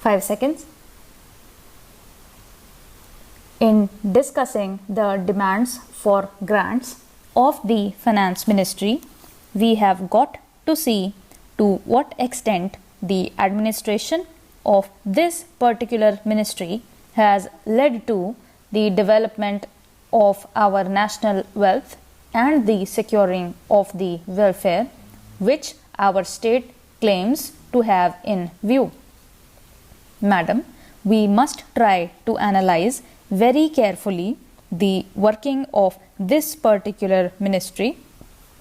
5 seconds. In discussing the demands for grants of the Finance Ministry, we have got to see to what extent the administration of this particular ministry has led to the development of our national wealth and the securing of the welfare which our state claims to have in view. Madam, we must try to analyze very carefully the working of this particular ministry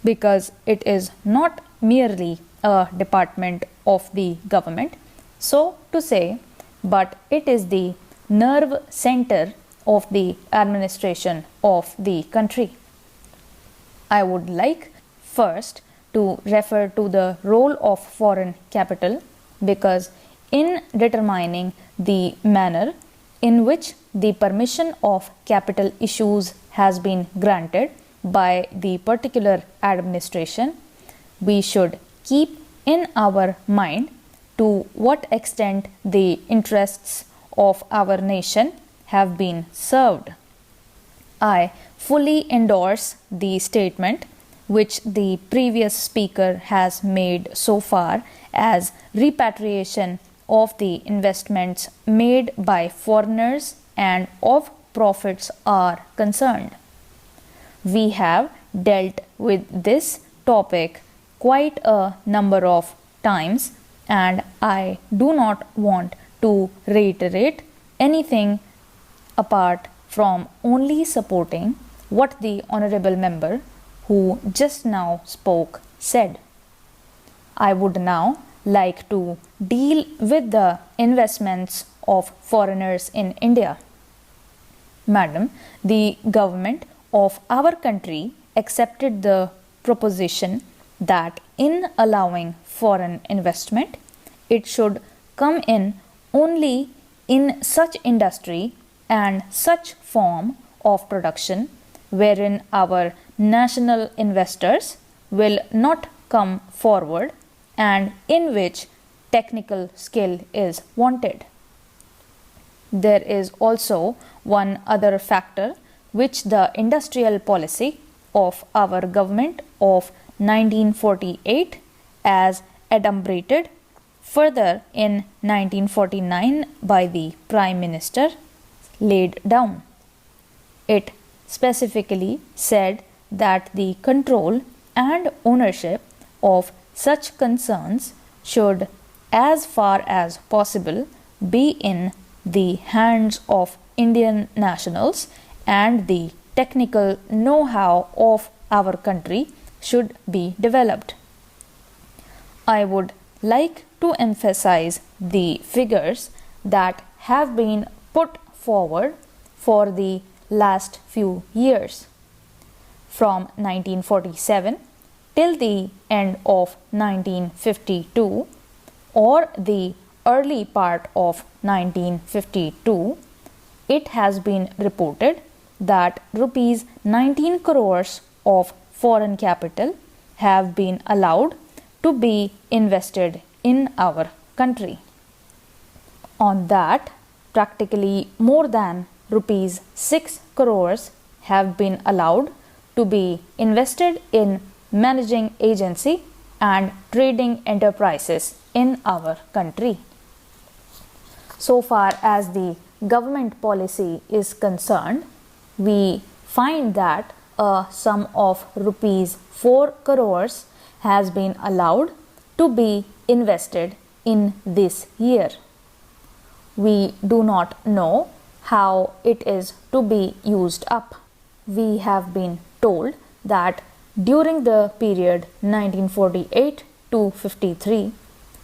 because it is not merely a department of the government, so to say, but it is the nerve center of the administration of the country. I would like first to refer to the role of foreign capital because in determining the manner in which the permission of capital issues has been granted by the particular administration, we should keep in our mind to what extent the interests of our nation have been served. I fully endorse the statement which the previous speaker has made so far as repatriation of the investments made by foreigners and of profits are concerned. We have dealt with this topic quite a number of times and I do not want to reiterate anything apart from only supporting what the honorable member who just now spoke said. I would now like to deal with the investments of foreigners in India. Madam, the government of our country accepted the proposition that in allowing foreign investment, it should come in only in such industry and such form of production wherein our national investors will not come forward and in which technical skill is wanted. There is also one other factor which the industrial policy of our government of 1948 as adumbrated further in 1949 by the Prime Minister laid down. It specifically said that the control and ownership of such concerns should, as far as possible, be in the hands of Indian nationals and the technical know-how of our country should be developed. I would like to emphasize the figures that have been put forward for the last few years. From 1947 till the end of 1952 or the early part of 1952, it has been reported that rupees 19 crores of foreign capital have been allowed to be invested in our country. On that, practically more than rupees 6 crores have been allowed to be invested in managing agency and trading enterprises in our country. So far as the government policy is concerned, we find that a sum of rupees 4 crores has been allowed to be invested in this year. We do not know how it is to be used up. We have been told that during the period 1948 to 53,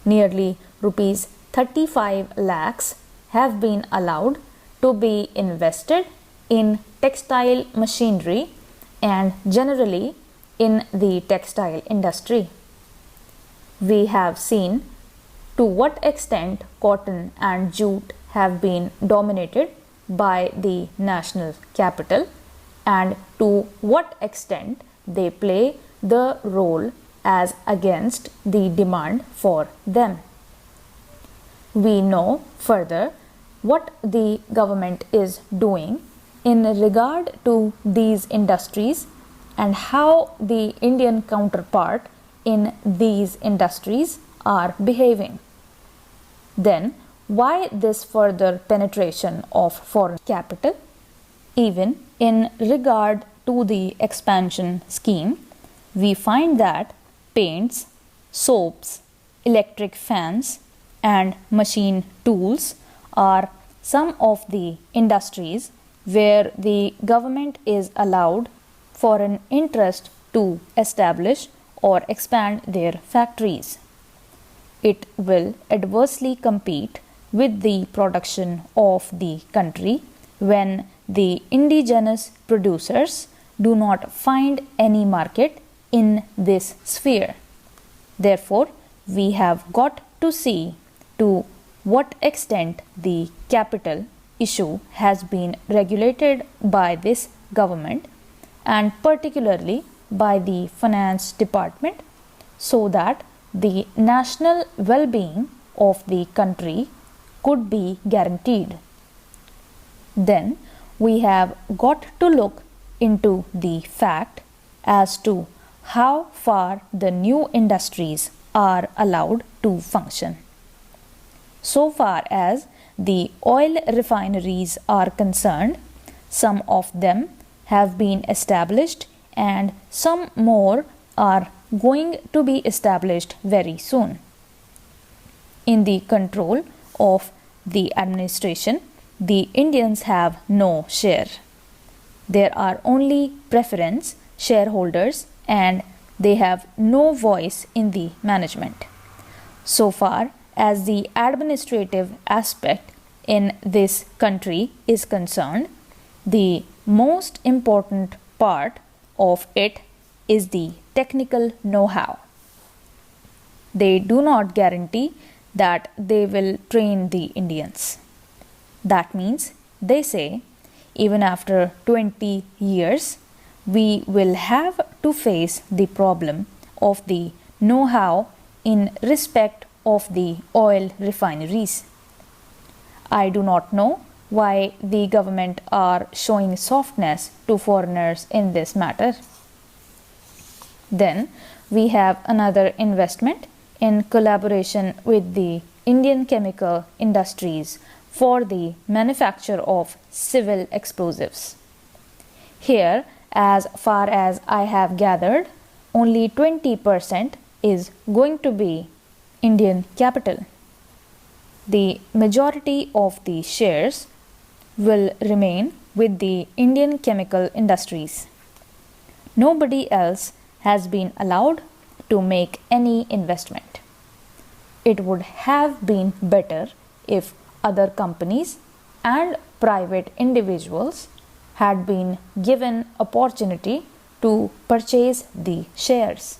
nearly rupees 35 lakhs have been allowed to be invested in textile machinery and generally in the textile industry. We have seen to what extent cotton and jute have been dominated by the national capital and to what extent they play the role as against the demand for them. we know further what the government is doing in regard to these industries and how the Indian counterpart in these industries are behaving. Then, why this further penetration of foreign capital? Even in regard to the expansion scheme, we find that paints, soaps, electric fans, and machine tools are some of the industries where the government is allowed foreign interest to establish or expand their factories. It will adversely compete with the production of the country when the indigenous producers do not find any market in this sphere. Therefore, we have got to see to what extent the capital issue has been regulated by this government and particularly by the finance department, so that the national well-being of the country could be guaranteed. Then we have got to look into the fact as to how far the new industries are allowed to function. So far as the oil refineries are concerned, some of them have been established and some more are going to be established very soon. In the control of the administration, the Indians have no share. There are only preference shareholders and they have no voice in the management. So far as the administrative aspect in this country is concerned, the most important part of it is the technical know-how. They do not guarantee that they will train the Indians. That means they say even after 20 years, we will have to face the problem of the know-how in respect of the oil refineries. I do not know why the government are showing softness to foreigners in this matter. Then we have another investment in collaboration with the Indian chemical industries for the manufacture of civil explosives. Here, as far as I have gathered, only 20% is going to be Indian capital. The majority of the shares will remain with the Indian chemical industries. Nobody else has been allowed to make any investment. It would have been better if other companies and private individuals had been given opportunity to purchase the shares.